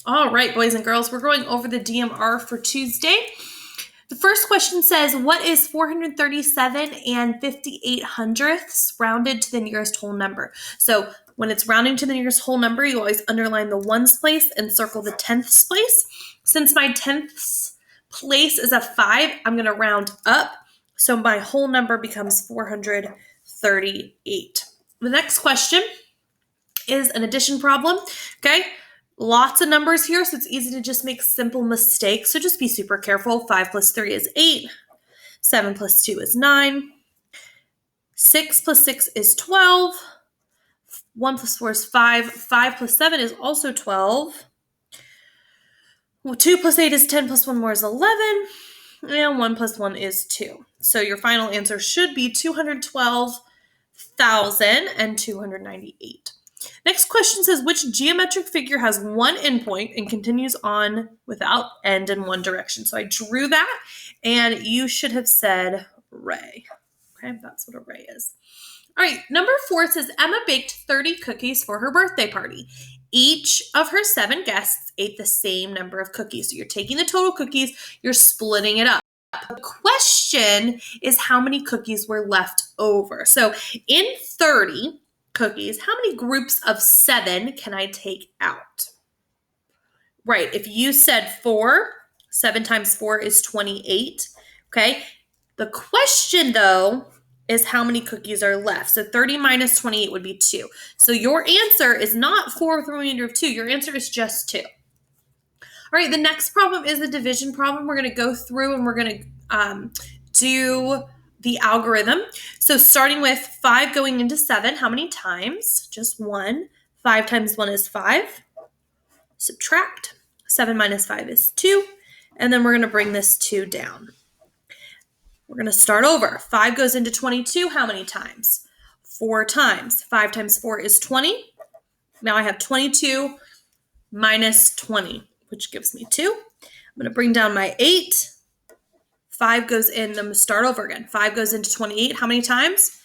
All right, boys and girls, we're going over the DMR for Tuesday. The first question says, what is 437 and 58 hundredths rounded to the nearest whole number? So when it's rounding to the nearest whole number, you always underline the ones place and circle the tenths place. Since my tenths place is a 5, I'm going to round up. So my whole number becomes 438. The next question is an addition problem, okay? Lots of numbers here, so it's easy to just make simple mistakes. So just be super careful. 5 plus 3 is 8. 7 plus 2 is 9. 6 plus 6 is 12. 1 plus 4 is 5. 5 plus 7 is also 12. 2 plus 8 is 10 plus 1 more is 11. And 1 plus 1 is 2. So your final answer should be 212,298. Next question says, which geometric figure has one endpoint and continues on without end in one direction? So I drew that, and you should have said ray. Okay, that's what a ray is. All right, number 4 says, Emma baked 30 cookies for her birthday party. Each of her 7 guests ate the same number of cookies. So you're taking the total cookies, you're splitting it up. The question is how many cookies were left over. So in 30 cookies, how many groups of 7 can I take out? Right, if you said 4, 7 times 4 is 28, okay? The question, though, is how many cookies are left. So 30 minus 28 would be 2. So your answer is not 4 with the remainder of 2. Your answer is just 2. All right, the next problem is the division problem. We're going to go through and we're going to do the algorithm. So starting with 5 going into 7, how many times? Just 1. 5 times 1 is 5. Subtract. 7 minus 5 is 2. And then we're going to bring this 2 down. We're going to start over. 5 goes into 22, how many times? 4 times. 5 times 4 is 20. Now I have 22 minus 20, which gives me 2. I'm going to bring down my 8. 5 goes in, I'm going to start over again. 5 goes into 28. How many times?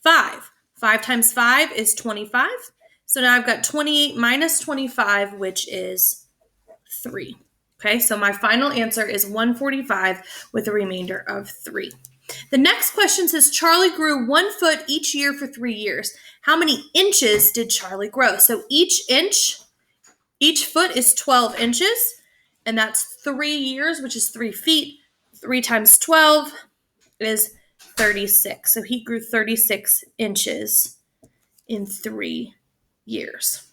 5. 5 times 5 is 25. So now I've got 28 minus 25, which is 3. Okay, so my final answer is 145 with a remainder of 3. The next question says, Charlie grew 1 foot each year for 3 years. How many inches did Charlie grow? So each foot is 12 inches, and that's 3 years, which is 3 feet. 3 times 12 is 36. So he grew 36 inches in 3 years.